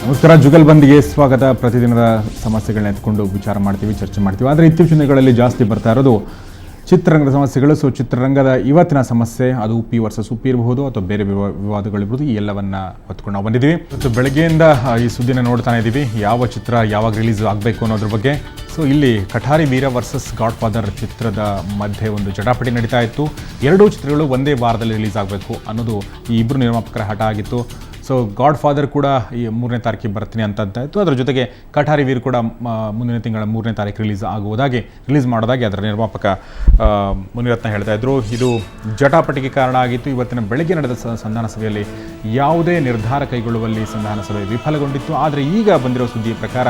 ನಮಸ್ಕಾರ. ಜುಗಲ್ಬಂದಿಗೆ ಸ್ವಾಗತ. ಪ್ರತಿದಿನದ ಸಮಸ್ಯೆಗಳನ್ನ ಎತ್ಕೊಂಡು ವಿಚಾರ ಮಾಡ್ತೀವಿ, ಚರ್ಚೆ ಮಾಡ್ತೀವಿ. ಆದರೆ ಇತ್ತೀಚಿನ ದಿನಗಳಲ್ಲಿ ಜಾಸ್ತಿ ಬರ್ತಾ ಇರೋದು ಚಿತ್ರರಂಗದ ಸಮಸ್ಯೆಗಳು. ಸೊ ಚಿತ್ರರಂಗದ ಇವತ್ತಿನ ಸಮಸ್ಯೆ ಅದು ಪಿ ವರ್ಸಸ್ ಉಪ್ಪಿ ಇರಬಹುದು ಅಥವಾ ಬೇರೆ ವಿವಾದಗಳಿರ್ಬೋದು, ಈ ಎಲ್ಲವನ್ನ ಹೊತ್ಕೊಂಡು ನಾವು ಬಂದಿದ್ದೀವಿ. ಮತ್ತು ಬೆಳಗ್ಗೆಯಿಂದ ಈ ಸುದ್ದಿನ ನೋಡ್ತಾನೆ ಇದ್ದೀವಿ, ಯಾವ ಚಿತ್ರ ಯಾವಾಗ ರಿಲೀಸ್ ಆಗಬೇಕು ಅನ್ನೋದ್ರ ಬಗ್ಗೆ. ಸೊ ಇಲ್ಲಿ ಕಠಾರಿ ವೀರ ವರ್ಸಸ್ ಗಾಡ್ ಫಾದರ್ ಚಿತ್ರದ ಮಧ್ಯೆ ಒಂದು ಜಟಾಪಟಿ ನಡೀತಾ ಇತ್ತು. ಎರಡೂ ಚಿತ್ರಗಳು ಒಂದೇ ವಾರದಲ್ಲಿ ರಿಲೀಸ್ ಆಗಬೇಕು ಅನ್ನೋದು ಈ ಇಬ್ಬರು ನಿರ್ಮಾಪಕರ ಹಠ ಆಗಿತ್ತು. ಸೊ ಗಾಡ್ ಫಾದರ್ ಕೂಡ ಈ 3ನೇ ತಾರೀಕಿಗೆ ಬರ್ತೀನಿ ಅಂತಂತಾಯಿತು. ಅದರ ಜೊತೆಗೆ ಕಠಾರಿ ವೀರ್ ಕೂಡ ಮುಂದಿನ ತಿಂಗಳ 3ನೇ ತಾರೀಕು ರಿಲೀಸ್ ಮಾಡೋದಾಗಿ ಅದರ ನಿರ್ಮಾಪಕ ಮುನಿರತ್ನ ಹೇಳ್ತಾ ಇದ್ರು. ಇದು ಜಟಾಪಟಿಗೆ ಕಾರಣ ಆಗಿತ್ತು. ಇವತ್ತಿನ ಬೆಳಗ್ಗೆ ನಡೆದ ಸಂಧಾನ ಸಭೆಯಲ್ಲಿ ಯಾವುದೇ ನಿರ್ಧಾರ ಕೈಗೊಳ್ಳುವಲ್ಲಿ ಸಂಧಾನ ಸಭೆ ವಿಫಲಗೊಂಡಿತ್ತು. ಆದರೆ ಈಗ ಬಂದಿರೋ ಸುದ್ದಿಯ ಪ್ರಕಾರ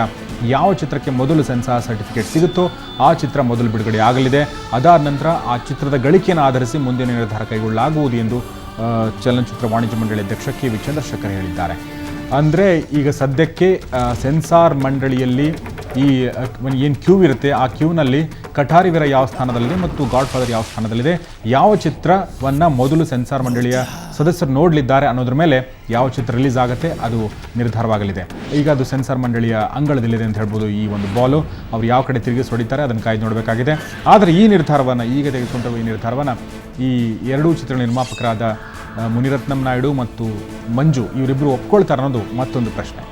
ಯಾವ ಚಿತ್ರಕ್ಕೆ ಮೊದಲು ಸೆನ್ಸಾರ್ ಸರ್ಟಿಫಿಕೇಟ್ ಸಿಗುತ್ತೋ ಆ ಚಿತ್ರ ಮೊದಲು ಬಿಡುಗಡೆ ಆಗಲಿದೆ. ಅದಾದ ನಂತರ ಆ ಚಿತ್ರದ ಗಳಿಕೆಯನ್ನು ಆಧರಿಸಿ ಮುಂದಿನ ನಿರ್ಧಾರ ಕೈಗೊಳ್ಳಲಾಗುವುದು ಎಂದು ಚಲನಚಿತ್ರ ವಾಣಿಜ್ಯ ಮಂಡಳಿ ಅಧ್ಯಕ್ಷ ಕೆ ವಿ ಚಂದ್ರಶೇಖರ್ ಹೇಳಿದ್ದಾರೆ. ಅಂದರೆ ಈಗ ಸದ್ಯಕ್ಕೆ ಸೆನ್ಸಾರ್ ಮಂಡಳಿಯಲ್ಲಿ ಈ ಏನು ಕ್ಯೂ ಇರುತ್ತೆ, ಆ ಕ್ಯೂನಲ್ಲಿ ಕಠಾರಿ ವೀರ ಯಾವ ಸ್ಥಾನದಲ್ಲಿದೆ ಮತ್ತು ಗಾಡ್ ಫಾದರ್ ಯಾವ ಸ್ಥಾನದಲ್ಲಿದೆ, ಯಾವ ಚಿತ್ರವನ್ನು ಮೊದಲು ಸೆನ್ಸಾರ್ ಮಂಡಳಿಯ ಸದಸ್ಯರು ನೋಡಲಿದ್ದಾರೆ ಅನ್ನೋದ್ರ ಮೇಲೆ ಯಾವ ಚಿತ್ರ ರಿಲೀಸ್ ಆಗುತ್ತೆ ಅದು ನಿರ್ಧಾರವಾಗಲಿದೆ. ಈಗ ಅದು ಸೆನ್ಸಾರ್ ಮಂಡಳಿಯ ಅಂಗಳದಲ್ಲಿದೆ ಅಂತ ಹೇಳ್ಬೋದು. ಈ ಒಂದು ಬಾಲು ಅವ್ರು ಯಾವ ಕಡೆ ತಿರುಗಿಸಿ ಹೊಡಿತಾರೆ ಅದನ್ನು ಕಾಯ್ದು ನೋಡಬೇಕಾಗಿದೆ. ಆದರೆ ಈ ನಿರ್ಧಾರವನ್ನು ಈಗ ತೆಗೆದುಕೊಂಡಿರುವ ಈ ನಿರ್ಧಾರವನ್ನು ಈ ಎರಡೂ ಚಿತ್ರ ನಿರ್ಮಾಪಕರಾದ ಮುನಿರತ್ನಂ ನಾಯ್ಡು ಮತ್ತು ಮಂಜು ಇವರಿಬ್ಬರು ಒಪ್ಕೊಳ್ತಾರೆ ಅನ್ನೋದು ಮತ್ತೊಂದು ಪ್ರಶ್ನೆ.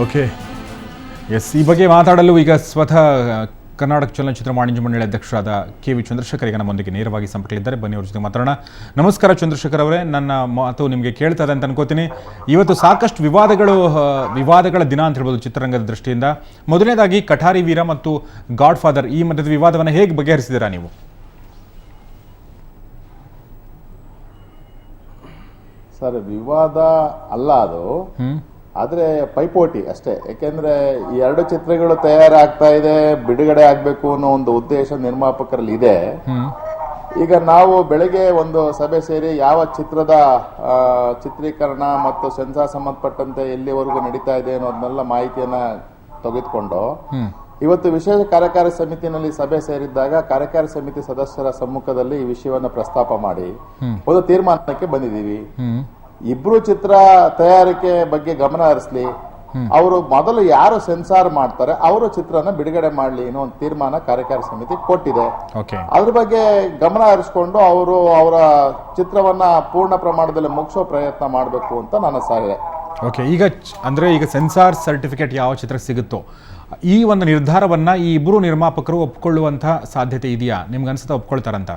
ಓಕೆ, ಎಸ್, ಈ ಬಗ್ಗೆ ಮಾತಾಡಲು ಈಗ ಸ್ವತಃ ಕರ್ನಾಟಕ ಚಲನಚಿತ್ರ ವಾಣಿಜ್ಯ ಮಂಡಳಿ ಅಧ್ಯಕ್ಷರಾದ ಕೆ ವಿ ಚಂದ್ರಶೇಖರ್ ಈಗ ನಮ್ಮೊಂದಿಗೆ ನೇರವಾಗಿ ಸಂಪರ್ಕದಲ್ಲಿದ್ದಾರೆ. ಬನ್ನಿ ಅವ್ರ ಜೊತೆ ಮಾತಾಡೋಣ. ನಮಸ್ಕಾರ ಚಂದ್ರಶೇಖರ್ ಅವರೇ, ನನ್ನ ಮಾತು ನಿಮಗೆ ಕೇಳ್ತಾ ಇದೆ ಅಂತ ಅನ್ಕೋತೀನಿ. ಇವತ್ತು ಸಾಕಷ್ಟು ವಿವಾದಗಳ ದಿನ ಅಂತ ಹೇಳ್ಬೋದು ಚಿತ್ರರಂಗದ ದೃಷ್ಟಿಯಿಂದ. ಮೊದಲನೇದಾಗಿ ಕಠಾರಿ ವೀರ ಮತ್ತು ಗಾಡ್ ಫಾದರ್ ಈ ಮಧ್ಯದ ವಿವಾದವನ್ನು ಹೇಗೆ ಬಗೆಹರಿಸಿದ್ದೀರಾ ನೀವು? ಸರ್, ವಿವಾದ ಅಲ್ಲ ಅದು, ಆದ್ರೆ ಪೈಪೋಟಿ ಅಷ್ಟೇ. ಯಾಕೆಂದ್ರೆ ಈ ಎರಡು ಚಿತ್ರಗಳು ತಯಾರಾಗ್ತಾ ಇದೆ, ಬಿಡುಗಡೆ ಆಗ್ಬೇಕು ಅನ್ನೋ ಒಂದು ಉದ್ದೇಶ ನಿರ್ಮಾಪಕರಲ್ಲಿ ಇದೆ. ಈಗ ನಾವು ಬೆಳಗ್ಗೆ ಒಂದು ಸಭೆ ಸೇರಿ ಯಾವ ಚಿತ್ರದ ಚಿತ್ರೀಕರಣ ಮತ್ತು ಸೆನ್ಸಾರ್ ಸಂಬಂಧಪಟ್ಟಂತೆ ಎಲ್ಲಿವರೆಗೂ ನಡೀತಾ ಇದೆ ಅನ್ನೋದನ್ನೆಲ್ಲ ಮಾಹಿತಿಯನ್ನ ತೆಗೆದುಕೊಂಡು ಇವತ್ತು ವಿಶೇಷ ಕಾರ್ಯಕಾರಿ ಸಮಿತಿನಲ್ಲಿ ಸಭೆ ಸೇರಿದ್ದಾಗ ಕಾರ್ಯಕಾರಿ ಸಮಿತಿ ಸದಸ್ಯರ ಸಮ್ಮುಖದಲ್ಲಿ ಈ ವಿಷಯವನ್ನ ಪ್ರಸ್ತಾಪ ಮಾಡಿ ಒಂದು ತೀರ್ಮಾನಕ್ಕೆ ಬಂದಿದ್ದೀವಿ. ಇಬ್ರು ಚಿತ್ರ ತಯಾರಿಕೆ ಬಗ್ಗೆ ಗಮನ ಹರಿಸ್ಲಿ, ಅವರು ಮೊದಲು ಯಾರು ಸೆನ್ಸಾರ್ ಮಾಡ್ತಾರೆ ಅವರು ಚಿತ್ರನ ಬಿಡುಗಡೆ ಮಾಡ್ಲಿ ಅನ್ನೋ ಒಂದು ತೀರ್ಮಾನ ಕಾರ್ಯಕಾರಿ ಸಮಿತಿ ಕೊಟ್ಟಿದೆ. ಅದ್ರ ಬಗ್ಗೆ ಗಮನ ಹರಿಸ್ಕೊಂಡು ಅವರು ಅವರ ಚಿತ್ರವನ್ನ ಪೂರ್ಣ ಪ್ರಮಾಣದಲ್ಲಿ ಮುಗಿಸೋ ಪ್ರಯತ್ನ ಮಾಡಬೇಕು ಅಂತ ನನ್ನ ಸಲಹೆ. ಓಕೆ, ಈಗ ಸೆನ್ಸಾರ್ ಸರ್ಟಿಫಿಕೇಟ್ ಯಾವ ಚಿತ್ರ ಸಿಗುತ್ತೋ ಈ ಒಂದು ನಿರ್ಧಾರವನ್ನ ಈ ಇಬ್ಬರು ನಿರ್ಮಾಪಕರು ಒಪ್ಕೊಳ್ಳುವಂತ ಸಾಧ್ಯತೆ ಇದೆಯಾ? ನಿಮ್ಗೆ ಅನ್ಸುತ್ತಾ ಒಪ್ಕೊಳ್ತಾರಂತ?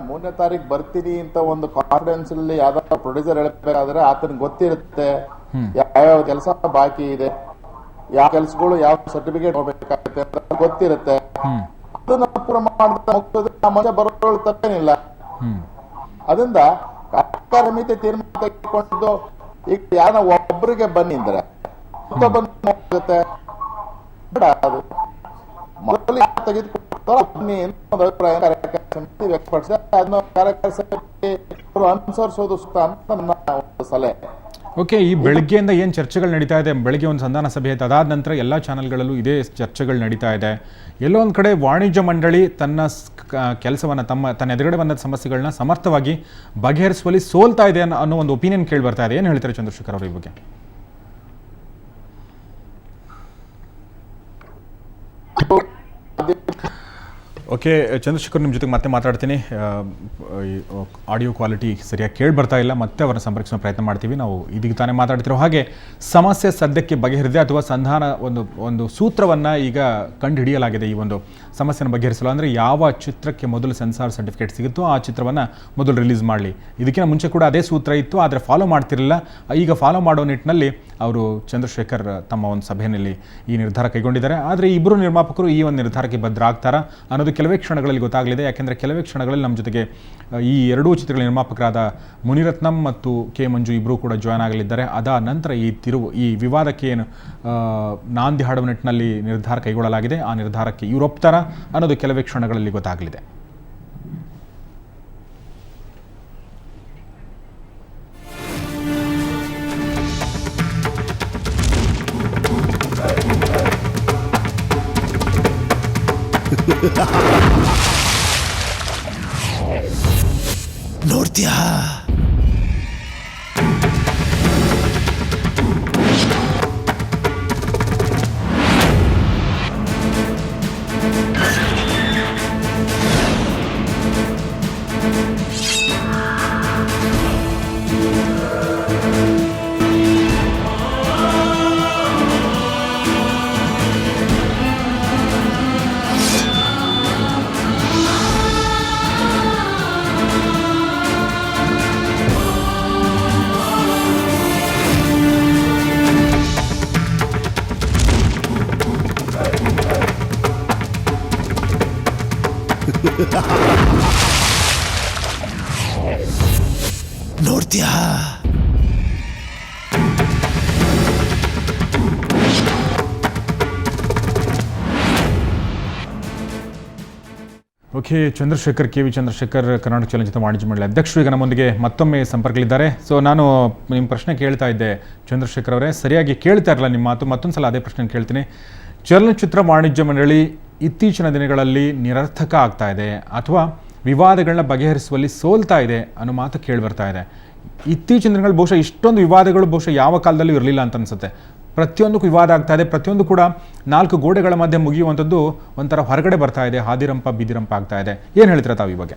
ಮೂರನೇ ತಾರೀಕು ಬರ್ತೀನಿ ಅಂತ ಒಂದು ಕಾನ್ಫಿಡೆನ್ಸ್ ಅಲ್ಲಿ ಯಾವ್ದಾದ್ರು ಪ್ರೊಡ್ಯೂಸರ್ ಹೇಳ್ಬೇಕಾದ್ರೆ ಆತನಿಗೆ ಗೊತ್ತಿರುತ್ತೆ ಯಾವ ಕೆಲಸ ಬಾಕಿ ಇದೆ, ಯಾವ ಕೆಲಸಗಳು ಯಾವ ಸರ್ಟಿಫಿಕೇಟ್ ಹೋಗ್ಬೇಕಾಗುತ್ತೆ ಅಂತ ಗೊತ್ತಿರುತ್ತೆ. ಅದನ್ನ ಮನುಷ್ಯ ಬರೋಳು ತಪ್ಪೇನಿಲ್ಲ. ಅದರಿಂದ ಸಮಿತಿ ತೀರ್ಮಾನ ತೆಗೆದುಕೊಂಡು ಈಗ ಯಾರ ಒಬ್ಬರಿಗೆ ಬನ್ನಿಂದ್ರೆ ಹೋಗುತ್ತೆ ಅದು ಮೊದಲು ತೆಗೆದುಕೊಳ್ತಾರೋ ಬನ್ನಿ ಅಂತ ಅಭಿಪ್ರಾಯ ಕಾರ್ಯಕಾರಿ ಸಮಿತಿ ವ್ಯಕ್ತಪಡಿಸಿದೆ. ಅದನ್ನ ಕಾರ್ಯಕಾರಿ ಸಮಿತಿ ಅನುಸರಿಸೋದು ಸೂಕ್ತ ಅಂತ ನನ್ನ ಒಂದು ಸಲಹೆ. ಓಕೆ, ಈ ಬೆಳಗ್ಗೆಯಿಂದ ಏನು ಚರ್ಚೆಗಳು ನಡೀತಾ ಇದೆ, ಬೆಳಗ್ಗೆ ಒಂದು ಸಂಧಾನ ಸಭೆ ಆಯ್ತು, ಅದಾದ ನಂತರ ಎಲ್ಲ ಚಾನಲ್ಗಳಲ್ಲೂ ಇದೇ ಚರ್ಚೆಗಳು ನಡೀತಾ ಇದೆ. ಎಲ್ಲೋ ಒಂದು ಕಡೆ ವಾಣಿಜ್ಯ ಮಂಡಳಿ ತನ್ನ ಕೆಲಸವನ್ನು ತನ್ನ ಎದುರುಗಡೆ ಬಂದ ಸಮಸ್ಯೆಗಳನ್ನ ಸಮರ್ಥವಾಗಿ ಬಗೆಹರಿಸುವಲ್ಲಿ ಸೋಲ್ತಾ ಇದೆ ಅನ್ನೋ ಒಂದು ಒಪಿನಿಯನ್ ಕೇಳಿ ಬರ್ತಾ ಇದೆ. ಏನು ಹೇಳ್ತಾರೆ ಚಂದ್ರಶೇಖರ್ ಅವರು ಈ ಬಗ್ಗೆ? ಓಕೆ ಚಂದ್ರಶೇಖರ್, ನಿಮ್ಮ ಜೊತೆಗೆ ಮತ್ತೆ ಮಾತಾಡ್ತೀನಿ. ಆಡಿಯೋ ಕ್ವಾಲಿಟಿ ಸರಿಯಾಗಿ ಕೇಳಿ ಬರ್ತಾ ಇಲ್ಲ, ಮತ್ತೆ ಅವರನ್ನು ಸಂಪರ್ಕಿಸೋ ಪ್ರಯತ್ನ ಮಾಡ್ತೀವಿ. ನಾವು ಇದೀಗ ತಾನೇ ಮಾತಾಡ್ತಿರೋ ಹಾಗೆ ಸಮಸ್ಯೆ ಸದ್ಯಕ್ಕೆ ಬಗೆಹರಿದೆ ಅಥವಾ ಸಂಧಾನ ಒಂದು ಸೂತ್ರವನ್ನು ಈಗ ಕಂಡು ಹಿಡಿಯಲಾಗಿದೆ ಈ ಒಂದು ಸಮಸ್ಯೆಯನ್ನು ಬಗೆಹರಿಸಲು. ಅಂದರೆ ಯಾವ ಚಿತ್ರಕ್ಕೆ ಮೊದಲು ಸೆನ್ಸಾರ್ ಸರ್ಟಿಫಿಕೇಟ್ ಸಿಗುತ್ತೋ ಆ ಚಿತ್ರವನ್ನು ಮೊದಲು ರಿಲೀಸ್ ಮಾಡಲಿ. ಇದಕ್ಕಿಂತ ಮುಂಚೆ ಕೂಡ ಅದೇ ಸೂತ್ರ ಇತ್ತು, ಆದರೆ ಫಾಲೋ ಮಾಡ್ತಿರಲಿಲ್ಲ. ಈಗ ಫಾಲೋ ಮಾಡೋ ನಿಟ್ಟಿನಲ್ಲಿ ಅವರು ಚಂದ್ರಶೇಖರ್ ತಮ್ಮ ಒಂದು ಸಭೆಯಲ್ಲಿ ಈ ನಿರ್ಧಾರ ಕೈಗೊಂಡಿದ್ದಾರೆ. ಆದರೆ ಇಬ್ಬರು ನಿರ್ಮಾಪಕರು ಈ ಒಂದು ನಿರ್ಧಾರಕ್ಕೆ ಬದ್ಧರಾಗ್ತಾರಾ ಅನ್ನೋದು ಕೆಲವೇ ಕ್ಷಣಗಳಲ್ಲಿ ಗೊತ್ತಾಗಲಿದೆ. ಯಾಕೆಂದರೆ ಕೆಲವೇ ಕ್ಷಣಗಳಲ್ಲಿ ನಮ್ಮ ಜೊತೆಗೆ ಈ ಎರಡೂ ಚಿತ್ರಗಳ ನಿರ್ಮಾಪಕರಾದ ಮುನಿರತ್ನಂ ಮತ್ತು ಕೆ ಮಂಜು ಇಬ್ಬರೂ ಕೂಡ ಜಾಯ್ನ್ ಆಗಲಿದ್ದಾರೆ. ಅದಾದ ನಂತರ ಈ ವಿವಾದಕ್ಕೆ ಏನು ನಾಂದಿ ಹಾಡುವ ನಿಟ್ಟಿನಲ್ಲಿ ನಿರ್ಧಾರ ಕೈಗೊಳ್ಳಲಾಗಿದೆ, ಆ ನಿರ್ಧಾರಕ್ಕೆ ಇವರು ಒಪ್ತಾರಾ ಅನ್ನೋದು ಕೆಲವೇ ಕ್ಷಣಗಳಲ್ಲಿ ಗೊತ್ತಾಗಲಿದೆ. ನೋಡ್ತೀಯಾ? ನೋಡ್ತೀಯಾ? ಓಕೆ, ಚಂದ್ರಶೇಖರ್ ಕೆ ವಿ ಚಂದ್ರಶೇಖರ್ ಕರ್ನಾಟಕ ಚಲನಚಿತ್ರ ವಾಣಿಜ್ಯ ಮಂಡಳಿ ಅಧ್ಯಕ್ಷರು ಈಗ ನಮ್ಮೊಂದಿಗೆ ಮತ್ತೊಮ್ಮೆ ಸಂಪರ್ಕಲಿದ್ದಾರೆ. ಸೊ ನಾನು ನಿಮ್ಮ ಪ್ರಶ್ನೆ ಕೇಳ್ತಾ ಇದ್ದೆ ಚಂದ್ರಶೇಖರ್ ಅವರೇ, ಸರಿಯಾಗಿ ಕೇಳ್ತಾ ಇರಲ್ಲ ನಿಮ್ಮ ಮಾತು. ಮತ್ತೊಂದು ಸಲ ಅದೇ ಪ್ರಶ್ನೆ ಕೇಳ್ತೀನಿ. ಚಲನಚಿತ್ರ ವಾಣಿಜ್ಯ ಮಂಡಳಿ ಇತ್ತೀಚಿನ ದಿನಗಳಲ್ಲಿ ನಿರರ್ಥಕ ಆಗ್ತಾ ಇದೆ ಅಥವಾ ವಿವಾದಗಳನ್ನ ಬಗೆಹರಿಸುವಲ್ಲಿ ಸೋಲ್ತಾ ಇದೆ ಅನ್ನೋ ಮಾತು ಕೇಳಿ ಬರ್ತಾ ಇದೆ. ಇತ್ತೀಚಿನ ದಿನಗಳು ಬಹುಶಃ ಇಷ್ಟೊಂದು ವಿವಾದಗಳು ಬಹುಶಃ ಯಾವ ಕಾಲದಲ್ಲೂ ಇರಲಿಲ್ಲ ಅಂತ ಅನ್ಸುತ್ತೆ. ಪ್ರತಿಯೊಂದಕ್ಕೂ ವಿವಾದ ಆಗ್ತಾ ಇದೆ, ಪ್ರತಿಯೊಂದು ಕೂಡ ನಾಲ್ಕು ಗೋಡೆಗಳ ಮಧ್ಯೆ ಮುಗಿಯುವಂಥದ್ದು ಒಂಥರ ಹೊರಗಡೆ ಬರ್ತಾ ಇದೆ, ಹಾದಿರಂಪ ಬೀದಿರಂಪ ಆಗ್ತಾ ಇದೆ. ಏನು ಹೇಳ್ತೀರಾ ತಾವು ಈ ಬಗ್ಗೆ?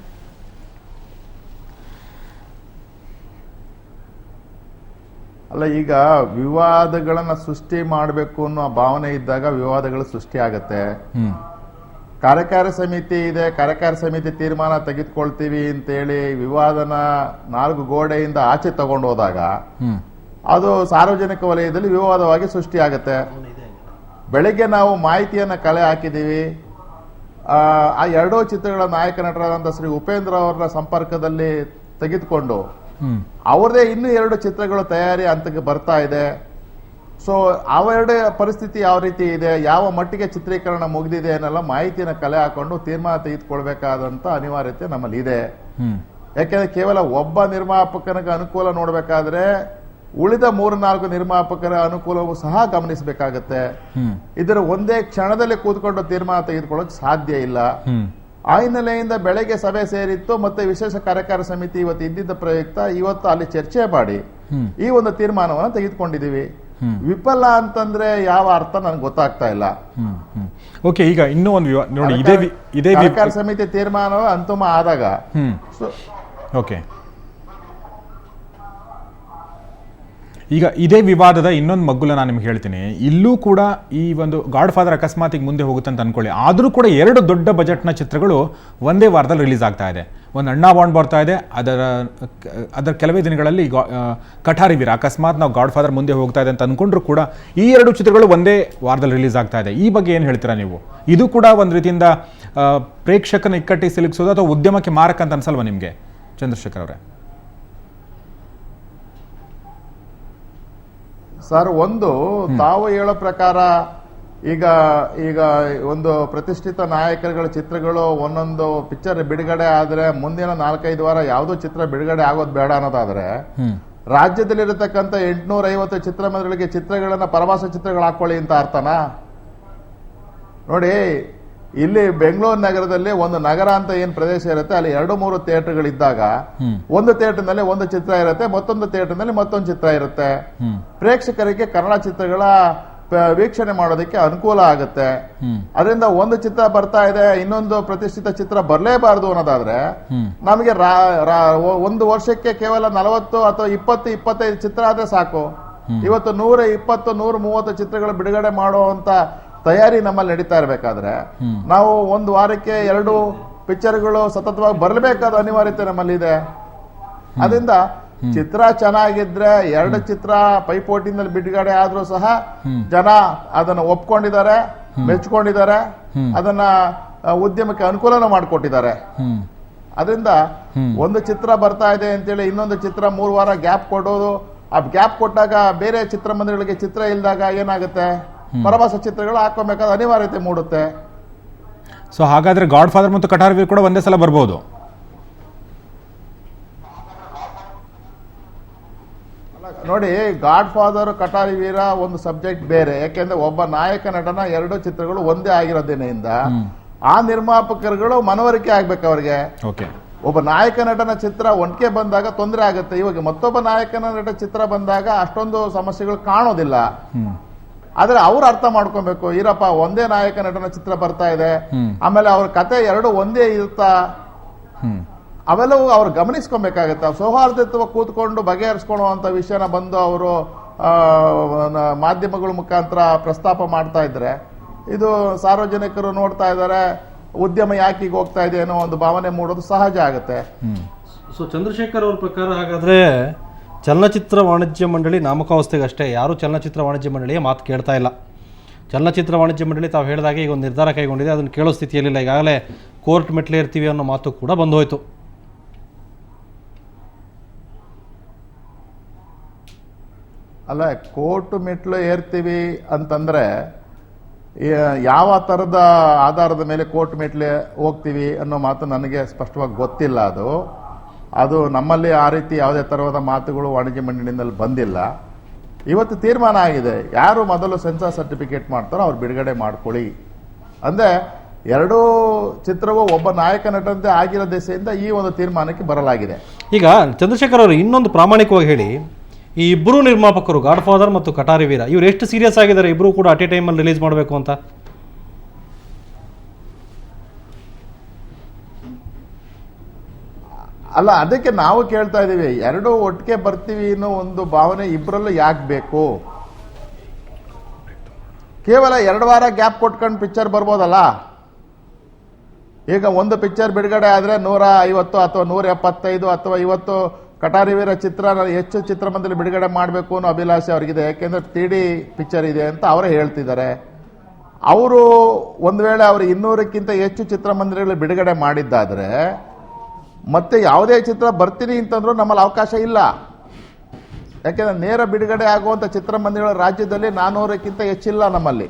ಅಲ್ಲ, ಈಗ ವಿವಾದಗಳನ್ನ ಸೃಷ್ಟಿ ಮಾಡಬೇಕು ಅನ್ನೋ ಭಾವನೆ ಇದ್ದಾಗ ವಿವಾದಗಳು ಸೃಷ್ಟಿ ಆಗತ್ತೆ. ಕಾರ್ಯಕಾರಿ ಸಮಿತಿ ಇದೆ, ಕಾರ್ಯಕಾರಿ ಸಮಿತಿ ತೀರ್ಮಾನ ತೆಗೆದುಕೊಳ್ತೀವಿ ಅಂತೇಳಿ ವಿವಾದನ ನಾಲ್ಕು ಗೋಡೆಯಿಂದ ಆಚೆ ತಗೊಂಡು ಹೋದಾಗ ಅದು ಸಾರ್ವಜನಿಕ ವಲಯದಲ್ಲಿ ವಿವಾದವಾಗಿ ಸೃಷ್ಟಿ ಆಗತ್ತೆ. ಬೆಳಗ್ಗೆ ನಾವು ಮಾಹಿತಿಯನ್ನ ಕಲೆ ಹಾಕಿದೀವಿ. ಆ ಎರಡೂ ಚಿತ್ರಗಳ ನಾಯಕ ನಟರಾದಂಥ ಶ್ರೀ ಉಪೇಂದ್ರ ಅವರ ಸಂಪರ್ಕದಲ್ಲಿ ತೆಗೆದುಕೊಂಡು ಅವರದೇ ಇನ್ನೂ 2 ಚಿತ್ರಗಳು ತಯಾರಿ ಹಂತಕ್ಕೆ ಬರ್ತಾ ಇದೆ. ಸೊ ಅವೆರಡೇ ಪರಿಸ್ಥಿತಿ ಯಾವ ರೀತಿ ಇದೆ, ಯಾವ ಮಟ್ಟಿಗೆ ಚಿತ್ರೀಕರಣ ಮುಗಿದಿದೆ ಅನ್ನೆಲ್ಲ ಮಾಹಿತಿನ ಕಲೆ ಹಾಕೊಂಡು ತೀರ್ಮಾನ ತೆಗೆದುಕೊಳ್ಬೇಕಾದಂತ ಅನಿವಾರ್ಯತೆ ನಮ್ಮಲ್ಲಿ ಇದೆ. ಯಾಕೆಂದ್ರೆ ಕೇವಲ ಒಬ್ಬ ನಿರ್ಮಾಪಕನಿಗೆ ಅನುಕೂಲ ನೋಡ್ಬೇಕಾದ್ರೆ ಉಳಿದ 3-4 ನಿರ್ಮಾಪಕರ ಅನುಕೂಲವೂ ಸಹ ಗಮನಿಸಬೇಕಾಗತ್ತೆ. ಇದರ ಒಂದೇ ಕ್ಷಣದಲ್ಲಿ ಕೂತ್ಕೊಂಡು ತೀರ್ಮಾನ ತೆಗೆದುಕೊಳ್ಳೋಕೆ ಸಾಧ್ಯ ಇಲ್ಲ. ಆ ಹಿನ್ನೆಲೆಯಿಂದ ಬೆಳಗ್ಗೆ ಸಭೆ ಸೇರಿತ್ತು, ಮತ್ತೆ ವಿಶೇಷ ಕಾರ್ಯಕಾರಿ ಸಮಿತಿ ಇವತ್ತು ಇದ್ದಿದ್ದ ಪ್ರಯುಕ್ತ ಇವತ್ತು ಅಲ್ಲಿ ಚರ್ಚೆ ಮಾಡಿ ಈ ಒಂದು ತೀರ್ಮಾನವನ್ನು ತೆಗೆದುಕೊಂಡಿದ್ದೀವಿ. ವಿಫಲ ಅಂತಂದ್ರೆ ಯಾವ ಅರ್ಥ ನನಗೆ ಗೊತ್ತಾಗ್ತಾ ಇಲ್ಲ. ಓಕೆ, ಈಗ ಇನ್ನೂ ಒಂದು ನೋಡಿ, ಇದೇ ಕಾರ್ಯಕಾರಿ ಸಮಿತಿ ತೀರ್ಮಾನ ಅಂತಿಮ ಆದಾಗ ಓಕೆ, ಈಗ ಇದೇ ವಿವಾದದ ಇನ್ನೊಂದು ಮಗ್ಗುಲ ನಾನು ನಿಮ್ಗೆ ಹೇಳ್ತೀನಿ. ಇಲ್ಲೂ ಕೂಡ ಈ ಒಂದು ಗಾಡ್ ಫಾದರ್ ಅಕಸ್ಮಾತಿಗೆ ಮುಂದೆ ಹೋಗುತ್ತೆ ಅಂತ ಅನ್ಕೊಳ್ಳಿ, ಆದರೂ ಕೂಡ 2 ದೊಡ್ಡ ಬಜೆಟ್ನ ಚಿತ್ರಗಳು ಒಂದೇ ವಾರದಲ್ಲಿ ರಿಲೀಸ್ ಆಗ್ತಾ ಇದೆ. ಒಂದು ಅಣ್ಣಾ ಬಾಂಡ್ ಬರ್ತಾ ಇದೆ, ಅದರ ಕೆಲವೇ ದಿನಗಳಲ್ಲಿ ಕಠಾರಿ ವೀರ, ಅಕಸ್ಮಾತ್ ನಾವು ಗಾಡ್ ಫಾದರ್ ಮುಂದೆ ಹೋಗ್ತಾ ಇದೆ ಅಂತ ಅಂದ್ಕೊಂಡ್ರು ಕೂಡ ಈ 2 ಚಿತ್ರಗಳು ಒಂದೇ ವಾರದಲ್ಲಿ ರಿಲೀಸ್ ಆಗ್ತಾ ಇದೆ. ಈ ಬಗ್ಗೆ ಏನು ಹೇಳ್ತೀರಾ ನೀವು? ಇದು ಕೂಡ ಒಂದು ರೀತಿಯಿಂದ ಪ್ರೇಕ್ಷಕನ ಇಕ್ಕಟ್ಟಿಗೆ ಸಿಲುಕಿಸೋದು ಅಥವಾ ಉದ್ಯಮಕ್ಕೆ ಮಾರಕ ಅಂತ ಅನ್ಸಲ್ವಾ ನಿಮಗೆ ಚಂದ್ರಶೇಖರ್ ಅವರೇ? ಸರ್, ಒಂದು ತಾವು ಹೇಳೋ ಪ್ರಕಾರ ಈಗ ಈಗ ಒಂದು ಪ್ರತಿಷ್ಠಿತ ನಾಯಕರುಗಳ ಚಿತ್ರಗಳು ಒಂದೊಂದು ಪಿಕ್ಚರ್ ಬಿಡುಗಡೆ ಆದ್ರೆ ಮುಂದಿನ 4-5 ವಾರ ಯಾವುದೋ ಚಿತ್ರ ಬಿಡುಗಡೆ ಆಗೋದು ಬೇಡ ಅನ್ನೋದಾದ್ರೆ ರಾಜ್ಯದಲ್ಲಿರತಕ್ಕಂಥ 850 ಚಿತ್ರಮಂದಿರಗಳಿಗೆ ಚಿತ್ರಗಳನ್ನ ಪರಭಾಷಾ ಚಿತ್ರಗಳು ಹಾಕೊಳ್ಳಿ ಅಂತ ಅರ್ಥನಾ? ನೋಡಿ, ಇಲ್ಲಿ ಬೆಂಗಳೂರು ನಗರದಲ್ಲಿ ಒಂದು ನಗರ ಅಂತ ಏನ್ ಪ್ರದೇಶ ಇರುತ್ತೆ, ಅಲ್ಲಿ 2-3 ಥಿಯೇಟರ್ಗಳಿದ್ದಾಗ ಒಂದು ಥಿಯೇಟರ್ನಲ್ಲಿ ಒಂದು ಚಿತ್ರ ಇರುತ್ತೆ, ಮತ್ತೊಂದು ಥಿಯೇಟರ್ನಲ್ಲಿ ಮತ್ತೊಂದು ಚಿತ್ರ ಇರುತ್ತೆ. ಪ್ರೇಕ್ಷಕರಿಗೆ ಕನ್ನಡ ಚಿತ್ರಗಳ ವೀಕ್ಷಣೆ ಮಾಡೋದಕ್ಕೆ ಅನುಕೂಲ ಆಗುತ್ತೆ. ಅದರಿಂದ ಒಂದು ಚಿತ್ರ ಬರ್ತಾ ಇದೆ, ಇನ್ನೊಂದು ಪ್ರತಿಷ್ಠಿತ ಚಿತ್ರ ಬರಲೇಬಾರದು ಅನ್ನೋದಾದ್ರೆ ನಮಗೆ ಒಂದು ವರ್ಷಕ್ಕೆ ಕೇವಲ 40 ಅಥವಾ 20-25 ಚಿತ್ರ ಆದ್ರೆ ಸಾಕು. ಇವತ್ತು 120-130 ಚಿತ್ರಗಳು ಬಿಡುಗಡೆ ಮಾಡುವಂತ ತಯಾರಿ ನಮ್ಮಲ್ಲಿ ನಡೀತಾ ಇರಬೇಕಾದ್ರೆ ನಾವು ಒಂದು ವಾರಕ್ಕೆ 2 ಪಿಕ್ಚರ್ಗಳು ಸತತವಾಗಿ ಬರಲೇಬೇಕಾದ ಅನಿವಾರ್ಯತೆ ನಮ್ಮಲ್ಲಿ ಇದೆ. ಅದರಿಂದ ಚಿತ್ರ ಚೆನ್ನಾಗಿದ್ರೆ 2 ಚಿತ್ರ ಪೈಪೋಟಿನಲ್ಲಿ ಬಿಡುಗಡೆ ಆದ್ರೂ ಸಹ ಜನ ಅದನ್ನ ಒಪ್ಕೊಂಡಿದ್ದಾರೆ, ಮೆಚ್ಕೊಂಡಿದ್ದಾರೆ, ಅದನ್ನ ಉದ್ಯಮಕ್ಕೆ ಅನುಕೂಲನ ಮಾಡಿಕೊಟ್ಟಿದ್ದಾರೆ. ಅದರಿಂದ ಒಂದು ಚಿತ್ರ ಬರ್ತಾ ಇದೆ ಅಂತೇಳಿ ಇನ್ನೊಂದು ಚಿತ್ರ 3 ವಾರ ಗ್ಯಾಪ್ ಕೊಡೋದು, ಆ ಗ್ಯಾಪ್ ಕೊಟ್ಟಾಗ ಬೇರೆ ಚಿತ್ರಮಂದಿರಗಳಿಗೆ ಚಿತ್ರ ಇಲ್ದಾಗ ಏನಾಗುತ್ತೆ, ಪರಭಾಷಾ ಚಿತ್ರಗಳು ಹಾಕೋಬೇಕಾದ ಅನಿವಾರ್ಯತೆ ಮೂಡುತ್ತೆ. ಸೊ ಹಾಗಾದ್ರೆ ಗಾಡ್ ಫಾದರ್ ಮತ್ತು ಕಠಾರ್ ವೀರ್ ಕೂಡ ಒಂದೇ ಸಲ ಬರ್ಬೋದು? ನೋಡಿ, ಗಾಡ್ ಫಾದರ್ ಕಠಾರಿ ವೀರ ಒಂದು ಸಬ್ಜೆಕ್ಟ್ ಬೇರೆ. ಯಾಕೆಂದ್ರೆ ಒಬ್ಬ ನಾಯಕ ನಟನ 2 ಚಿತ್ರಗಳು ಒಂದೇ ಆಗಿರೋದೇನೆಯಿಂದ ಆ ನಿರ್ಮಾಪಕರುಗಳು ಮನವರಿಕೆ ಆಗ್ಬೇಕು ಅವ್ರಿಗೆ. ಒಬ್ಬ ನಾಯಕ ನಟನ ಚಿತ್ರ ಒಂಟಿಗೆ ಬಂದಾಗ ತೊಂದರೆ ಆಗುತ್ತೆ. ಇವಾಗ ಮತ್ತೊಬ್ಬ ನಾಯಕನ ನಟ ಚಿತ್ರ ಬಂದಾಗ ಅಷ್ಟೊಂದು ಸಮಸ್ಯೆಗಳು ಕಾಣೋದಿಲ್ಲ. ಆದ್ರೆ ಅವ್ರು ಅರ್ಥ ಮಾಡ್ಕೊಬೇಕು, ಇರಪ್ಪ ಒಂದೇ ನಾಯಕ ನಟನ ಚಿತ್ರ ಬರ್ತಾ ಇದೆ, ಆಮೇಲೆ ಅವ್ರ ಕತೆ ಎರಡು ಒಂದೇ ಇರುತ್ತಾ, ಅವೆಲ್ಲವೂ ಅವ್ರು ಗಮನಿಸ್ಕೊಬೇಕಾಗತ್ತೆ. ಸೌಹಾರ್ದತ್ವ ಕೂತ್ಕೊಂಡು ಬಗೆಹರಿಸ್ಕೊಳ್ಳುವಂತ ವಿಷಯನ ಬಂದು ಅವರು ಮಾಧ್ಯಮಗಳ ಮುಖಾಂತರ ಪ್ರಸ್ತಾಪ ಮಾಡ್ತಾ ಇದ್ರೆ ಇದು ಸಾರ್ವಜನಿಕರು ನೋಡ್ತಾ ಇದ್ದಾರೆ, ಉದ್ಯಮ ಯಾಕೆ ಈಗ ಹೋಗ್ತಾ ಇದೆ ಅನ್ನೋ ಒಂದು ಭಾವನೆ ಮೂಡೋದು ಸಹಜ ಆಗುತ್ತೆ. ಸೊ ಚಂದ್ರಶೇಖರ್ ಅವ್ರ ಪ್ರಕಾರ ಹಾಗಾದ್ರೆ ಚಲನಚಿತ್ರ ವಾಣಿಜ್ಯ ಮಂಡಳಿ ನಾಮಕಾವಸ್ಥೆಗೆ ಅಷ್ಟೇ, ಯಾರು ಚಲನಚಿತ್ರ ವಾಣಿಜ್ಯ ಮಂಡಳಿಯ ಮಾತು ಕೇಳ್ತಾ ಇಲ್ಲ. ಚಲನಚಿತ್ರ ವಾಣಿಜ್ಯ ಮಂಡಳಿ ತಾವು ಹೇಳಿದಾಗ ಈಗ ಒಂದು ನಿರ್ಧಾರ ಕೈಗೊಂಡಿದೆ, ಅದನ್ನು ಕೇಳೋ ಸ್ಥಿತಿಯಲ್ಲಿಲ್ಲ. ಈಗಾಗಲೇ ಕೋರ್ಟ್ ಮೆಟ್ಲೆ ಇರ್ತೀವಿ ಅನ್ನೋ ಮಾತು ಕೂಡ ಬಂದು ಹೋಯಿತು. ಅಲ್ಲ, ಕೋರ್ಟ್ ಮೆಟ್ಲು ಏರ್ತೀವಿ ಅಂತಂದ್ರೆ ಯಾವ ಥರದ ಆಧಾರದ ಮೇಲೆ ಕೋರ್ಟ್ ಮೆಟ್ಲೆ ಹೋಗ್ತೀವಿ ಅನ್ನೋ ಮಾತು ನನಗೆ ಸ್ಪಷ್ಟವಾಗಿ ಗೊತ್ತಿಲ್ಲ. ಅದು ನಮ್ಮಲ್ಲಿ ಆ ರೀತಿ ಯಾವುದೇ ಥರದ ಮಾತುಗಳು ವಾಣಿಜ್ಯ ಮಂಡಳಿಯಿಂದಲೇ ಬಂದಿಲ್ಲ. ಇವತ್ತು ತೀರ್ಮಾನ ಆಗಿದೆ, ಯಾರು ಮೊದಲು ಸೆನ್ಸಾರ್ ಸರ್ಟಿಫಿಕೇಟ್ ಮಾಡ್ತಾರೋ ಅವ್ರು ಬಿಡುಗಡೆ ಮಾಡ್ಕೊಳ್ಳಿ. ಅಂದರೆ ಎರಡೂ ಚಿತ್ರವೂ ಒಬ್ಬ ನಾಯಕ ನಟಂತೆ ಆಗಿರೋ ದೆಸೆಯಿಂದ ಈ ಒಂದು ತೀರ್ಮಾನಕ್ಕೆ ಬರಲಾಗಿದೆ. ಈಗ ಚಂದ್ರಶೇಖರ್ ಅವರು ಇನ್ನೊಂದು ಪ್ರಾಮಾಣಿಕವಾಗಿ ಹೇಳಿ, ಈ ಇಬ್ಬರು ನಿರ್ಮಾಪಕರು ಗಾಡ್ ಫಾದರ್ ಮತ್ತು ಕಟಾರಿ ವೀರ ಇವರು ಎಷ್ಟು ಸೀರಿಯಸ್ ಆಗಿದ್ದಾರೆ ಇಬ್ಬರು ಕೂಡ ಅಟ್ ಎ ಟೈಮಲ್ಲಿ ರಿಲೀಸ್ ಮಾಡಬೇಕು ಅಂತ? ಅಲ್ಲ, ಅದಕ್ಕೆ ನಾವು ಕೇಳ್ತಾ ಇದೀವಿ, ಎರಡೂ ಒಟ್ಟಿಗೆ ಬರ್ತೀವಿ ಅನ್ನೋ ಒಂದು ಭಾವನೆ ಇಬ್ಬರಲ್ಲೂ ಯಾಕೆ ಬೇಕು? ಕೇವಲ 2 ವಾರ ಗ್ಯಾಪ್ ಕೊಟ್ಕೊಂಡು ಪಿಕ್ಚರ್ ಬರ್ಬೋದಲ್ಲ. ಈಗ ಒಂದು ಪಿಕ್ಚರ್ ಬಿಡುಗಡೆ ಆದ್ರೆ 150 ಅಥವಾ 175 ಅಥವಾ ಇವತ್ತು ಕಟಾರಿ ವೀರ ಚಿತ್ರ ಹೆಚ್ಚು ಚಿತ್ರಮಂದಿರ ಬಿಡುಗಡೆ ಮಾಡಬೇಕು ಅನ್ನೋ ಅಭಿಲಾಷೆ ಅವ್ರಿಗಿದೆ. ಯಾಕೆಂದ್ರೆ 3D ಪಿಕ್ಚರ್ ಇದೆ ಅಂತ ಅವರೇ ಹೇಳ್ತಿದ್ದಾರೆ. ಅವರು ಒಂದು ವೇಳೆ ಅವರು 200ಕ್ಕಿಂತ ಹೆಚ್ಚು ಚಿತ್ರಮಂದಿರಗಳು ಬಿಡುಗಡೆ ಮಾಡಿದ್ದಾದ್ರೆ ಮತ್ತೆ ಯಾವುದೇ ಚಿತ್ರ ಬರ್ತೀನಿ ಅಂತಂದ್ರೂ ನಮ್ಮಲ್ಲಿ ಅವಕಾಶ ಇಲ್ಲ. ಯಾಕೆಂದ್ರೆ ನೇರ ಬಿಡುಗಡೆ ಆಗುವಂಥ ಚಿತ್ರಮಂದಿರಗಳ ರಾಜ್ಯದಲ್ಲಿ 400ಕ್ಕಿಂತ ಹೆಚ್ಚಿಲ್ಲ ನಮ್ಮಲ್ಲಿ.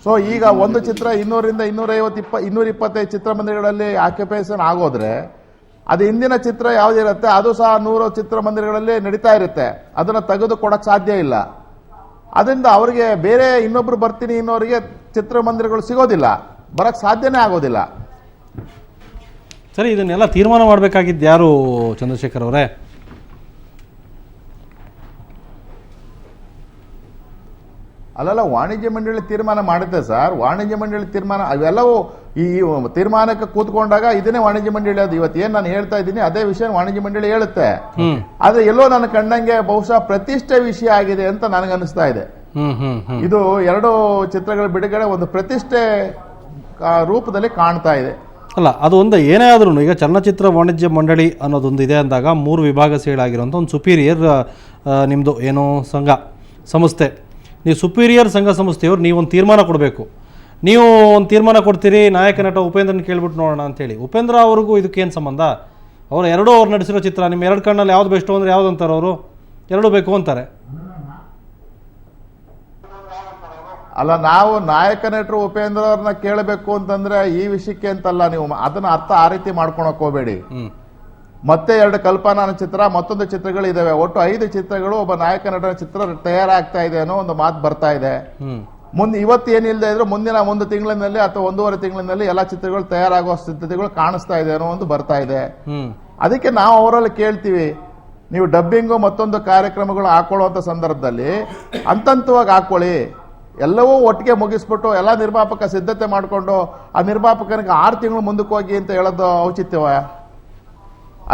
ಸೊ ಈಗ ಒಂದು ಚಿತ್ರ 200ರಿಂದ 225 ಚಿತ್ರಮಂದಿರಗಳಲ್ಲಿ ಆಕ್ಯುಪೇಷನ್ ಆಗೋದ್ರೆ ಅದು ಹಿಂದಿನ ಚಿತ್ರ ಯಾವುದಿರುತ್ತೆ ಅದು ಸಹ 100 ಚಿತ್ರಮಂದಿರಗಳಲ್ಲಿ ನಡೀತಾ ಇರುತ್ತೆ. ಅದನ್ನು ತೆಗೆದು ಕೊಡಕ್ಕೆ ಸಾಧ್ಯ ಇಲ್ಲ. ಅದರಿಂದ ಅವರಿಗೆ ಬೇರೆ ಇನ್ನೊಬ್ರು ಬರ್ತೀನಿ ಇನ್ನೋರಿಗೆ ಚಿತ್ರಮಂದಿರಗಳು ಸಿಗೋದಿಲ್ಲ, ಬರಕ್ಕೆ ಸಾಧ್ಯನೇ ಆಗೋದಿಲ್ಲ. ಸರಿ, ಇದನ್ನೆಲ್ಲ ತೀರ್ಮಾನ ಮಾಡಬೇಕಾಗಿದ್ದು ಯಾರು ಚಂದ್ರಶೇಖರ್ ಅವರೇ? ಅಲ್ಲಲ್ಲ, ವಾಣಿಜ್ಯ ಮಂಡಳಿ ತೀರ್ಮಾನ ಮಾಡುತ್ತೆ ಸರ್. ವಾಣಿಜ್ಯ ಮಂಡಳಿ ತೀರ್ಮಾನ ಅವೆಲ್ಲವೂ ಈ ತೀರ್ಮಾನಕ್ಕೆ ಕೂತ್ಕೊಂಡಾಗ ಇದನ್ನೇ ವಾಣಿಜ್ಯ ಮಂಡಳಿ ಅದು ಇವತ್ತು ಏನ್ ನಾನು ಹೇಳ್ತಾ ಇದ್ದೀನಿ ಅದೇ ವಿಷಯ ವಾಣಿಜ್ಯ ಮಂಡಳಿ ಹೇಳುತ್ತೆ. ಆದ್ರೆ ಎಲ್ಲೋ ನನ್ನ ಕಂಡಂಗೆ ಬಹುಶಃ ಪ್ರತಿಷ್ಠೆ ವಿಷಯ ಆಗಿದೆ ಅಂತ ನನಗನ್ನಿಸ್ತಾ ಇದೆ. ಇದು ಎರಡು ಚಿತ್ರಗಳ ಬಿಡುಗಡೆ ಒಂದು ಪ್ರತಿಷ್ಠೆ ರೂಪದಲ್ಲಿ ಕಾಣ್ತಾ ಇದೆ. ಅಲ್ಲ, ಅದು ಒಂದು ಏನೇ ಆದ್ರೂ ಈಗ ಚಲನಚಿತ್ರ ವಾಣಿಜ್ಯ ಮಂಡಳಿ ಅನ್ನೋದೊಂದು ಇದೆ ಅಂದಾಗ 3 ವಿಭಾಗ ಸೇಳಾಗಿರುವಂಥ ಒಂದು ಸುಪೀರಿಯರ್ ನಿಮ್ಮದು ಏನೋ ಸಂಸ್ಥೆ, ನೀವು ಸುಪೀರಿಯರ್ ಸಂಘ ಸಂಸ್ಥೆಯವರು ನೀವೊಂದು ತೀರ್ಮಾನ ಕೊಡಬೇಕು. ನೀವು ಒಂದು ತೀರ್ಮಾನ ಕೊಡ್ತೀರಿ, ನಾಯಕ ನಟ ಉಪೇಂದ್ರನ ಕೇಳ್ಬಿಟ್ಟು ನೋಡೋಣ ಅಂತೇಳಿ. ಉಪೇಂದ್ರ ಅವ್ರಿಗೂ ಇದಕ್ಕೇನು ಸಂಬಂಧ? ಅವ್ರು ನಡೆಸಿರೋ ಚಿತ್ರ, ನಿಮ್ಮ 2 ಕಣ್ಣಲ್ಲಿ ಯಾವ್ದು ಬೆಸ್ಟು ಅಂದರೆ ಯಾವ್ದು ಅಂತಾರೆ ಅವರು? ಎರಡೂ ಬೇಕು ಅಂತಾರೆ. ಅಲ್ಲ, ನಾವು ನಾಯಕ ನಟರು ಉಪೇಂದ್ರ ಅವ್ರನ್ನ ಕೇಳಬೇಕು ಅಂತಂದ್ರೆ ಈ ವಿಷಯಕ್ಕೆ ಅಂತಲ್ಲ, ನೀವು ಅದನ್ನ ಅರ್ಥ ಆ ರೀತಿ ಮಾಡ್ಕೊಳಕ್ ಹೋಗಬೇಡಿ. ಮತ್ತೆ 2 ಕಲ್ಪನಾ ಚಿತ್ರ, ಮತ್ತೊಂದು ಚಿತ್ರಗಳು ಇದಾವೆ. ಒಟ್ಟು 5 ಚಿತ್ರಗಳು ಒಬ್ಬ ನಾಯಕ ನಟನ ಚಿತ್ರ ತಯಾರಾಗ್ತಾ ಇದೆ ಅನ್ನೋ ಒಂದು ಮಾತು ಬರ್ತಾ ಇದೆ. ಇವತ್ತು ಏನಿಲ್ಲದೆ ಇದ್ರು ಮುಂದಿನ 1 ತಿಂಗಳಿನಲ್ಲಿ ಅಥವಾ 1.5 ತಿಂಗಳಿನಲ್ಲಿ ಎಲ್ಲಾ ಚಿತ್ರಗಳು ತಯಾರಾಗುವ ಸ್ಥಿತಿಗಳು ಕಾಣಿಸ್ತಾ ಇದೆ ಅನ್ನೋ ಒಂದು ಬರ್ತಾ ಇದೆ. ಅದಕ್ಕೆ ನಾವು ಅವರಲ್ಲಿ ಕೇಳ್ತೀವಿ, ನೀವು ಡಬ್ಬಿಂಗು ಮತ್ತೊಂದು ಕಾರ್ಯಕ್ರಮಗಳು ಹಾಕೊಳ್ಳುವಂತ ಸಂದರ್ಭದಲ್ಲಿ ಹಂತವಾಗಿ ಹಾಕೊಳ್ಳಿ. ಎಲ್ಲವೂ ಒಟ್ಟಿಗೆ ಮುಗಿಸ್ಬಿಟ್ಟು ಎಲ್ಲ ನಿರ್ಮಾಪಕ ಸಿದ್ಧತೆ ಮಾಡಿಕೊಂಡು ಆ ನಿರ್ಮಾಪಕನಿಗೆ 6 ತಿಂಗಳು ಮುಂದಕ್ಕೆ ಹೋಗಿ ಅಂತ ಹೇಳೋದು ಔಚಿತ್ಯವ?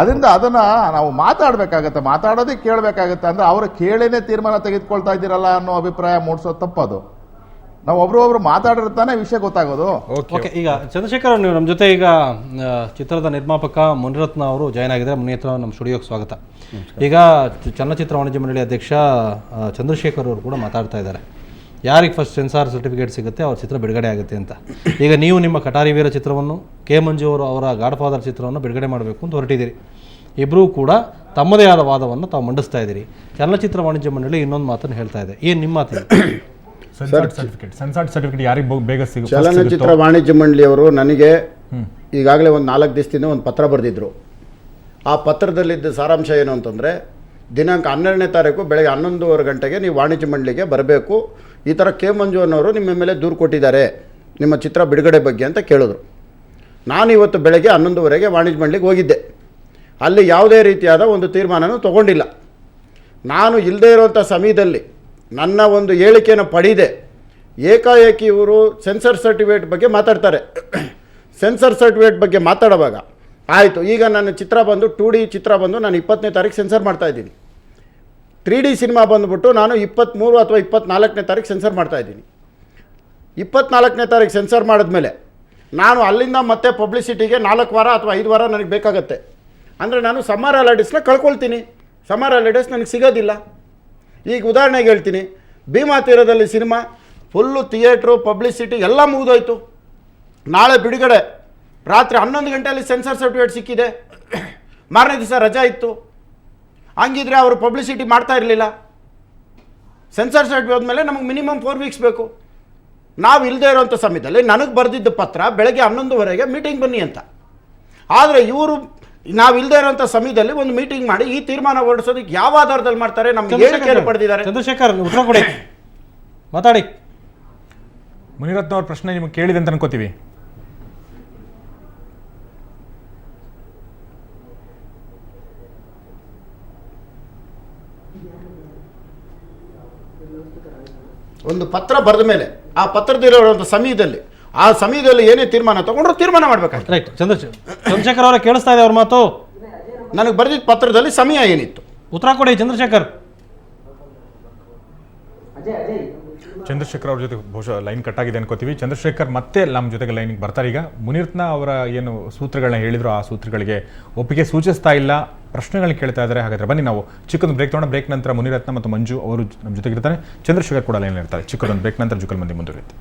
ಅದರಿಂದ ಅದನ್ನ ನಾವು ಮಾತಾಡೋದೇ ಕೇಳಬೇಕಾಗತ್ತೆ. ಅಂದ್ರೆ ಅವರು ಕೇಳೇನೆ ತೀರ್ಮಾನ ತೆಗೆದುಕೊಳ್ತಾ ಇದ್ದೀರಲ್ಲ ಅನ್ನೋ ಅಭಿಪ್ರಾಯ ಮೂಡಿಸೋ ತಪ್ಪದು. ನಾವು ಒಬ್ರು ಮಾತಾಡಿರ್ತಾನೆ ವಿಷಯ ಗೊತ್ತಾಗೋದು. ಓಕೆ, ಈಗ ಚಂದ್ರಶೇಖರ್ ನೀವು ನಮ್ಮ ಜೊತೆ ಈಗ ಚಿತ್ರದ ನಿರ್ಮಾಪಕ ಮುನಿರತ್ನ ಅವರು ಜಾಯ್ನ್ ಆಗಿದ್ದಾರೆ. ಮುನಿರತ್ನ ನಮ್ಮ ಸ್ಟುಡಿಯೋಗೆ ಸ್ವಾಗತ. ಈಗ ಚಲನಚಿತ್ರ ವಾಣಿಜ್ಯ ಮಂಡಳಿ ಅಧ್ಯಕ್ಷ ಚಂದ್ರಶೇಖರ್ ಅವರು ಕೂಡ ಮಾತಾಡ್ತಾ ಇದ್ದಾರೆ, ಯಾರಿಗೆ ಫಸ್ಟ್ ಸೆನ್ಸಾರ್ ಸರ್ಟಿಫಿಕೇಟ್ ಸಿಗುತ್ತೆ ಅವ್ರ ಚಿತ್ರ ಬಿಡುಗಡೆ ಆಗುತ್ತೆ ಅಂತ. ಈಗ ನೀವು ನಿಮ್ಮ ಕಟಾರಿ ವೀರ ಚಿತ್ರವನ್ನು, ಕೆ ಮಂಜು ಅವರ ಗಾಡ್ ಫಾದರ್ ಚಿತ್ರವನ್ನು ಬಿಡುಗಡೆ ಮಾಡಬೇಕು ಅಂತ ಹೊರಟಿದ್ದೀರಿ. ಇಬ್ಬರೂ ಕೂಡ ತಮ್ಮದೇ ಆದ ವಾದವನ್ನು ತಾವು ಮಂಡಿಸ್ತಾ ಇದ್ದೀರಿ. ಚಲನಚಿತ್ರ ವಾಣಿಜ್ಯ ಮಂಡಳಿ ಇನ್ನೊಂದು ಮಾತನ್ನು ಹೇಳ್ತಾ ಇದೆ, ಏನು ನಿಮ್ಮ ಮಾತಿದೆ? ಸೆನ್ಸಾರ್ ಸರ್ಟಿಫಿಕೇಟ್ ಯಾರಿಗೆ ಬೇಗ ಸಿಗುತ್ತೆ? ಚಲನಚಿತ್ರ ವಾಣಿಜ್ಯ ಮಂಡಳಿಯವರು ನನಗೆ ಈಗಾಗಲೇ ಒಂದು 4 ದಿವಸದಿಂದ ಒಂದು ಪತ್ರ ಬರೆದಿದ್ರು. ಆ ಪತ್ರದಲ್ಲಿದ್ದ ಸಾರಾಂಶ ಏನು ಅಂತಂದರೆ, ದಿನಾಂಕ 12ನೇ ತಾರೀಕು ಬೆಳಗ್ಗೆ 11:30 ಗಂಟೆಗೆ ನೀವು ವಾಣಿಜ್ಯ ಮಂಡಳಿಗೆ ಬರಬೇಕು. ಈ ಥರ ಕೆ ಮಂಜು ಅನ್ನೋರು ನಿಮ್ಮ ಮೇಲೆ ದೂರು ಕೊಟ್ಟಿದ್ದಾರೆ ನಿಮ್ಮ ಚಿತ್ರ ಬಿಡುಗಡೆ ಬಗ್ಗೆ ಅಂತ ಕೇಳಿದ್ರು. ನಾನಿವತ್ತು ಬೆಳಗ್ಗೆ 11:30ಗೆ ವಾಣಿಜ್ಯ ಮಂಡಳಿಗೆ ಹೋಗಿದ್ದೆ. ಅಲ್ಲಿ ಯಾವುದೇ ರೀತಿಯಾದ ಒಂದು ತೀರ್ಮಾನನೂ ತೊಗೊಂಡಿಲ್ಲ. ನಾನು ಇಲ್ಲದೇ ಇರುವಂಥ ಸಮಯದಲ್ಲಿ ನನ್ನ ಒಂದು ಹೇಳಿಕೆಯನ್ನು ಪಡೆದೆ ಏಕಾಏಕಿ ಇವರು ಸೆನ್ಸರ್ ಸರ್ಟಿಫಿಕೇಟ್ ಬಗ್ಗೆ ಮಾತಾಡ್ತಾರೆ. ಸೆನ್ಸರ್ ಸರ್ಟಿಫಿಕೇಟ್ ಬಗ್ಗೆ ಮಾತಾಡುವಾಗ ಆಯಿತು, ಈಗ ನನ್ನ ಚಿತ್ರ ಬಂದು 2D ಚಿತ್ರ ಬಂದು ನಾನು 20ನೇ ತಾರೀಕು ಸೆನ್ಸರ್ ಮಾಡ್ತಾಯಿದ್ದೀನಿ. 3D ಸಿನಿಮಾ ಬಂದುಬಿಟ್ಟು ನಾನು 23 ಅಥವಾ 24ನೇ ತಾರೀಕು ಸೆನ್ಸರ್ ಮಾಡ್ತಾಯಿದ್ದೀನಿ. 24ನೇ ತಾರೀಕು ಸೆನ್ಸರ್ ಮಾಡಿದ್ಮೇಲೆ ನಾನು ಅಲ್ಲಿಂದ ಮತ್ತೆ ಪಬ್ಲಿಸಿಟಿಗೆ 4 ವಾರ ಅಥವಾ 5 ವಾರ ನನಗೆ ಬೇಕಾಗತ್ತೆ. ಅಂದರೆ ನಾನು ಸಮ್ಮರ್ ಹಾಲಿಡೇಸ್ನ ಕಳ್ಕೊಳ್ತೀನಿ. ಸಮ್ಮರ್ ಹಾಲಿಡೇಸ್ ನನಗೆ ಸಿಗೋದಿಲ್ಲ. ಈಗ ಉದಾಹರಣೆಗೆ ಹೇಳ್ತೀನಿ, ಭೀಮಾ ತೀರದಲ್ಲಿ ಸಿನಿಮಾ ಫುಲ್ಲು ಥಿಯೇಟ್ರು ಪಬ್ಲಿಸಿಟಿ ಎಲ್ಲ ಮುಗಿದೋಯ್ತು. ನಾಳೆ ಬಿಡುಗಡೆ ರಾತ್ರಿ 11 ಗಂಟೆಯಲ್ಲಿ ಸೆನ್ಸರ್ ಸರ್ಟಿಫಿಕೇಟ್ ಸಿಕ್ಕಿದೆ. ಮಾರನೇ ದಿವಸ ರಜಾ ಇತ್ತು. ಹಂಗಿದ್ರೆ ಅವರು ಪಬ್ಲಿಸಿಟಿ ಮಾಡ್ತಾ ಇರಲಿಲ್ಲ. ಸೆನ್ಸರ್ ಸರ್ಟಿಫಿಕೇಟ್ ಹೋದ್ಮೇಲೆ ನಮಗೆ ಮಿನಿಮಮ್ 4 ವೀಕ್ಸ್ ಬೇಕು. ನಾವು ಇಲ್ಲದೆ ಇರೋವಂಥ ಸಮಯದಲ್ಲಿ ನನಗೆ ಬರೆದಿದ್ದ ಪತ್ರ ಬೆಳಗ್ಗೆ 11:30ಗೆ ಮೀಟಿಂಗ್ ಬನ್ನಿ ಅಂತ. ಆದರೆ ಇವರು ನಾವು ಇಲ್ಲದೆ ಇರೋವಂಥ ಸಮಯದಲ್ಲಿ ಒಂದು ಮೀಟಿಂಗ್ ಮಾಡಿ ಈ ತೀರ್ಮಾನ ಹೊರಡಿಸೋದಕ್ಕೆ ಯಾವ ಆಧಾರದಲ್ಲಿ ಮಾಡ್ತಾರೆ? ನಮ್ಗೆ ಹೇಳಿಕೆಯನ್ನು ಪಡೆದಿದ್ದಾರೆ. ಚಂದ್ರಶೇಖರ್ ಉತ್ತರ ಕೊಡಿ, ಮಾತಾಡಿ. ಮುನಿರತ್ನ ಅವ್ರ ಪ್ರಶ್ನೆ ನಿಮಗೆ ಕೇಳಿದೆ ಅಂತ ಅನ್ಕೋತೀವಿ. ಒಂದು ಪತ್ರ ಬರೆದ ಮೇಲೆ ಆ ಪತ್ರದಲ್ಲಿರುವಂಥ ಸಮಯದಲ್ಲಿ ಏನೇ ತೀರ್ಮಾನ ತಗೊಂಡ್ರು ತೀರ್ಮಾನ ಮಾಡಬೇಕಾಯ್ತು. ರೈಟ್. ಚಂದ್ರಶೇಖರ್ ಅವರ ಕೇಳಿಸ್ತಾ ಇದೆ ಅವ್ರ ಮಾತು? ನನಗೆ ಬರೆದಿದ್ದ ಪತ್ರದಲ್ಲಿ ಸಮಯ ಏನಿತ್ತು? ಉತ್ತರ ಕೊಡಿ ಚಂದ್ರಶೇಖರ್. ಚಂದ್ರಶೇಖರ್ ಅವ್ರ ಜೊತೆ ಬಹುಶಃ ಲೈನ್ ಕಟ್ ಆಗಿದೆ ಅನ್ಕೋತೀವಿ. ಚಂದ್ರಶೇಖರ್ ಮತ್ತೆ ನಮ್ಮ ಜೊತೆಗೆ ಲೈನಿಗೆ ಬರ್ತಾರೆ. ಈಗ ಮುನಿರತ್ನ ಅವರ ಏನು ಸೂತ್ರಗಳನ್ನ ಹೇಳಿದ್ರು ಆ ಸೂತ್ರಗಳಿಗೆ ಒಪ್ಪಿಗೆ ಸೂಚಿಸ್ತಾ ಇಲ್ಲ, ಪ್ರಶ್ನೆಗಳನ್ನ ಕೇಳ್ತಾ ಇದ್ದಾರೆ. ಹಾಗಾದ್ರೆ ಬನ್ನಿ ನಾವು ಚಿಕ್ಕದೊಂದು ಬ್ರೇಕ್ ತೊಗೊಂಡು ಬ್ರೇಕ್ ನಂತರ ಮುನಿರತ್ನ ಮತ್ತು ಮಂಜು ಅವರು ನಮ್ಮ ಜೊತೆಗೆ ಇರ್ತಾರೆ. ಚಂದ್ರಶೇಖರ್ ಕೂಡ ಲೈನ್ ಇರ್ತಾರೆ. ಚಿಕ್ಕದೊಂದು ಬ್ರೇಕ್ ನಂತರ ಜುಗಲ್ ಮಂದಿ ಮುಂದುವರಿಯುತ್ತೆ.